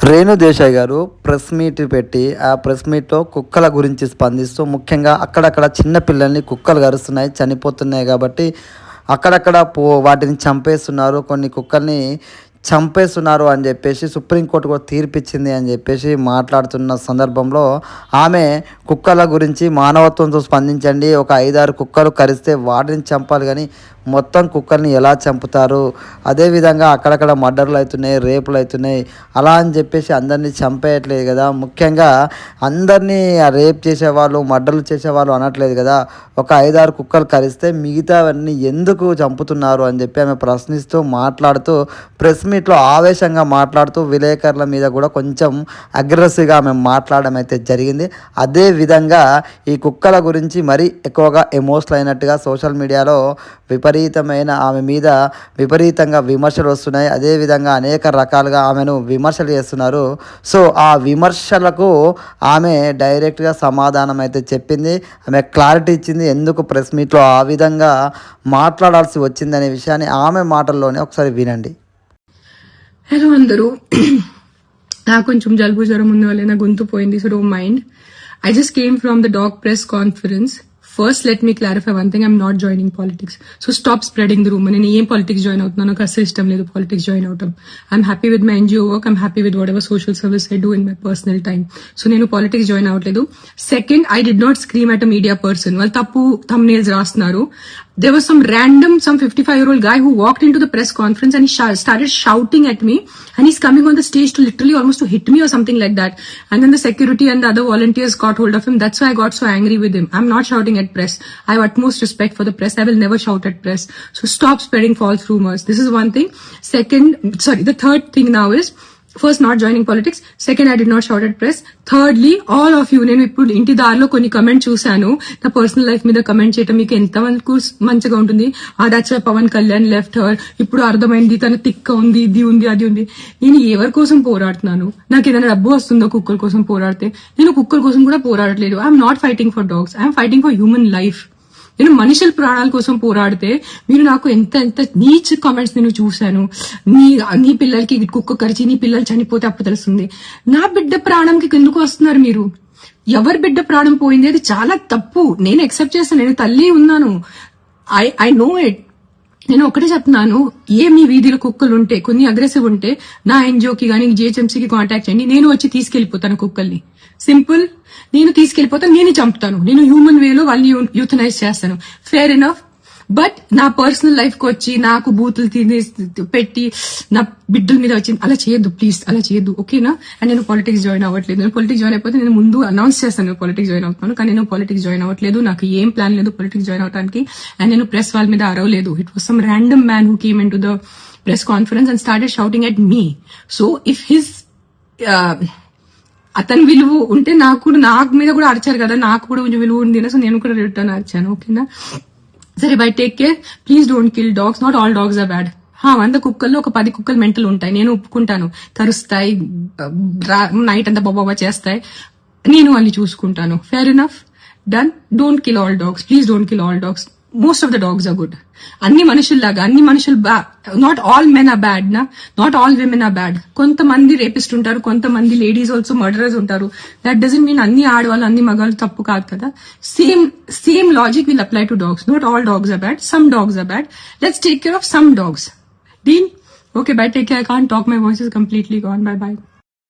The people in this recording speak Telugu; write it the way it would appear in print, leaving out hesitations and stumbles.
రేణు దేశాయ్ గారు ప్రెస్ మీట్ పెట్టి ఆ ప్రెస్ మీట్లో కుక్కల గురించి స్పందిస్తూ ముఖ్యంగా అక్కడక్కడ చిన్న పిల్లల్ని కుక్కలు కరుస్తున్నాయి, చనిపోతున్నాయి కాబట్టి అక్కడక్కడ వాటిని చంపేస్తున్నారు, కొన్ని కుక్కల్ని చంపేస్తున్నారు అని చెప్పేసి సుప్రీంకోర్టు కూడా తీర్పిచ్చింది అని చెప్పేసి మాట్లాడుతున్న సందర్భంలో ఆమె కుక్కల గురించి మానవత్వంతో స్పందించండి, ఒక 5-6 కుక్కలు కరిస్తే వాటిని చంపాలి కానీ మొత్తం కుక్కల్ని ఎలా చంపుతారు, అదేవిధంగా అక్కడక్కడ మర్డర్లు అవుతున్నాయి, రేపులు అవుతున్నాయి, అలా అని చెప్పేసి అందరినీ చంపేయట్లేదు కదా, ముఖ్యంగా అందరినీ రేప్ చేసేవాళ్ళు మర్డర్లు చేసేవాళ్ళు అనట్లేదు కదా, ఒక 5-6 కుక్కలు కరిస్తే మిగతావన్నీ ఎందుకు చంపుతున్నారు అని చెప్పి ఆమె ప్రశ్నిస్తూ మాట్లాడుతూ ప్రెస్ మీట్లో ఆవేశంగా మాట్లాడుతూ విలేకరుల మీద కూడా కొంచెం అగ్రెసివ్గా ఆమె మాట్లాడడం అయితే జరిగింది. అదేవిధంగా ఈ కుక్కల గురించి మరీ ఎక్కువగా ఎమోషనల్ అయినట్టుగా సోషల్ మీడియాలో విపరీతమైన ఆమె మీద విపరీతంగా విమర్శలు వస్తున్నాయి. అదేవిధంగా అనేక రకాలుగా ఆమెను విమర్శలు చేస్తున్నారు. సో ఆ విమర్శలకు ఆమె డైరెక్ట్గా సమాధానం అయితే చెప్పింది, ఆమె క్లారిటీ ఇచ్చింది ఎందుకు ప్రెస్ మీట్లో ఆ విధంగా మాట్లాడాల్సి వచ్చిందనే విషయాన్ని ఆమె మాటల్లోనే ఒకసారి వినండి. హలో అందరూ, నాకు కొంచెం జలుబు జ్వరం ఉంది వల్ల నా గొంతు పోయింది, so don't mind. I just came from the dog press conference. First, let me clarify one thing. I'm not joining politics. So stop spreading the rumor. నేను ఏం politics join అవుతున్నాను, నాకు అసలు ఇష్టం లేదు politics join అవటం. I'm happy with my NGO work. I'm happy with whatever social service I do in my personal time. So నేను politics join అవ్వట్లేదు. Second, I did not scream at a media person. వాళ్ళు తప్పు thumbnails రాస్తున్నారు. There was some 55-year-old guy who walked into the press conference and he started shouting at me, and he's coming on the stage to literally almost to hit me or something like that. And then the security and the other volunteers got hold of him. That's why I got so angry with him. I'm not shouting at press. I have utmost respect for the press. I will never shout at press. So stop spreading false rumors. This is one thing. The third thing now is, first not joining politics, second I did not shout at press, thirdly all of you, నేను ఇప్పుడు ఇంటి దారిలో కొన్ని కమెంట్ చూశాను, నా పర్సనల్ లైఫ్ మీద కమెంట్ చేయడం మీకు ఎంత మంచిగా ఉంటుంది, that's why Pavan Kalyan left her, ఇప్పుడు అర్థమైంది తన తిక్క ఉంది, ఇది ఉంది, అది ఉంది. నేను ఎవరి కోసం పోరాడుతున్నాను, నాకు ఏదైనా డబ్బు వస్తుందో కుక్కల కోసం పోరాడితే? నేను కుక్కల కోసం కూడా పోరాడట్లేదు. I'm not fighting for dogs, I'm fighting for human life. నేను మనుషుల ప్రాణాల కోసం పోరాడితే మీరు నాకు ఎంత నీచ్ కామెంట్స్ నేను చూశాను. నీ పిల్లలకి కుక్క కరిచి నీ పిల్లలు చనిపోతే అప్పుడు తెలుస్తుంది. నా బిడ్డ ప్రాణంకి ఎందుకు వస్తున్నారు మీరు? ఎవరి బిడ్డ ప్రాణం పోయింది అది చాలా తప్పు. నేను ఎక్సెప్ట్ చేస్తాను, నేను తల్లి ఉన్నాను, ఐ నో ఇట్. నేను ఒకటే చెప్తున్నాను, మీ వీధిలో కుక్కలు ఉంటే, కొన్ని అగ్రెసివ్ ఉంటే నా ఎన్జిఓకి కానీ జిహెచ్ఎంసీకి కాంటాక్ట్ చేయండి, నేను వచ్చి తీసుకెళ్లిపోతాను కుక్కల్ని. సింపుల్. నేను తీసుకెళ్లిపోతాను, నేను చంపుతాను, నేను హ్యూమన్ వేలో వాళ్ళని యూథనైజ్ చేస్తాను. Fair enough. బట్ నా పర్సనల్ లైఫ్ కి వచ్చి నాకు బూతులు పెట్టి నా బిడ్డల మీద వచ్చి అలా చేయొద్దు ప్లీజ్, అలా చేయొద్దు, ఓకేనా? అండ్ నేను పాలిటిక్స్ జాయిన్ అవ్వట్లేదు. నేను పాలిటిక్స్ జాయిన్ అయిపోతే నేను ముందు అనౌన్స్ చేస్తాను నేను పాలిటిక్స్ జాయిన్ అవుతున్నాను, కానీ నేను పాలిటిక్స్ జాయిన్ అవ్వట్లేదు. నాకు ఏం ప్లాన్ లేదు పాలిటిక్స్ జాయిన్ అవడానికి. అండ్ నేను ప్రెస్ వాళ్ళ మీద అరవలేదు. It was some random man who came in to the press conference and started shouting at me. So if his అతని విలువ ఉంటే నాకు మీద కూడా అరిచారు కదా, నాకు కూడా కొంచెం విలువ ఉంది, సో నేను కూడా రిటర్న్ అరిచాను, ఓకేనా? సరే, bye take care, please don't kill dogs. Not all dogs are bad. 100 కుక్కల్లో ఒక 10 కుక్కలు మెంటల్ ఉంటాయి, నేను ఒప్పుకుంటాను. కరుస్తాయి, నైట్ అంతా బాబా చేస్తాయి, నేను వాళ్ళని చూసుకుంటాను. Fair enough, done. Don't kill all dogs, please don't kill all dogs. Most of the dogs are good. అన్ని మనుషుల్లాగా అన్ని మనుషులు not all men are bad నా, not all women are bad. కొంతమంది రేపిస్ట్ ఉంటారు, కొంతమంది లేడీస్ ఆల్సో మర్డరర్స్ ఉంటారు. దట్ డజంట్ మీన్ అన్ని ఆడవాళ్ళు అన్ని మగాళ్ళు తప్పు కాదు కదా. Same logic will apply to dogs. Not all dogs are bad, some dogs are bad. Let's take care of some dogs. Deal? Okay, bye, take care. I can't talk, my voice is completely gone. Bye bye.